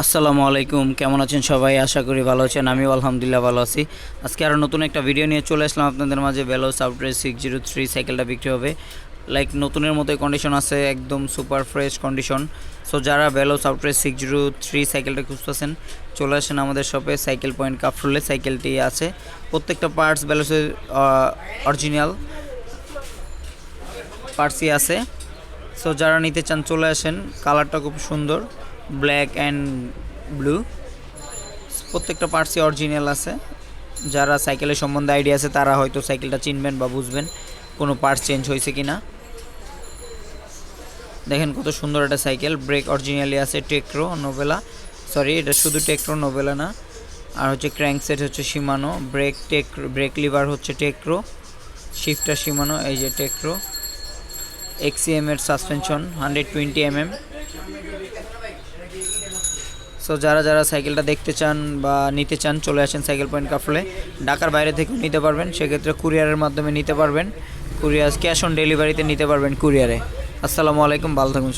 আসসালামু আলাইকুম, কেমন আছেন সবাই? আশা করি ভালো আছেন। আমিও আলহামদুলিল্লাহ ভালো আছি। আজকে আরও নতুন একটা ভিডিও নিয়ে চলে আসলাম আপনাদের মাঝে। ভেলোস আউটরেজ 603 সাইকেলটা বিক্রি হবে। লাইক নতুনের মতোই কন্ডিশন আছে, একদম সুপার ফ্রেশ কন্ডিশন। সো যারা ভেলোস আউটরেজ 603 সাইকেলটা খুঁজতেছেন চলে আসেন আমাদের শপে। সাইকেল পয়েন্ট কাফরুলে সাইকেলটি আছে। প্রত্যেকটা পার্টস ভেলোসের অরিজিনাল পার্টসই আছে। সো যারা নিতে চান চলে আসেন। কালারটা খুব সুন্দর, ব্ল্যাক অ্যান্ড ব্লু। প্রত্যেকটা পার্টসই অরিজিনাল আছে। যারা সাইকেলের সম্বন্ধে আইডিয়া আছে তারা হয়তো সাইকেলটা চিনবেন বা বুঝবেন কোনো পার্টস চেঞ্জ হয়েছে কি না। দেখেন কত সুন্দর একটা সাইকেল। ব্রেক অরিজিনালি আছে টেক্রো নোভেলা, সরি এটা শুধু টেক্রো নোভেলা না। আর হচ্ছে ক্র্যাঙ্ক সেট হচ্ছে শিমানো, ব্রেক লিভার হচ্ছে টেক্রো, শিফটার শিমানো, এই যে টেক্রো। এক্সিএম এর সাসপেনশন 120 mm। সো যারা যারা সাইকেলটা দেখতে চান বা নিতে চান চলে আসেন সাইকেল পয়েন্ট কাফলে। ঢাকার বাইরে থেকেও নিতে পারবেন, সেক্ষেত্রে কুরিয়ারের মাধ্যমে নিতে পারবেন। ক্যাশ অন ডেলিভারিতে নিতে পারবেন কুরিয়ারে। আসসালামু আলাইকুম, ভালো থাকুন সবাই।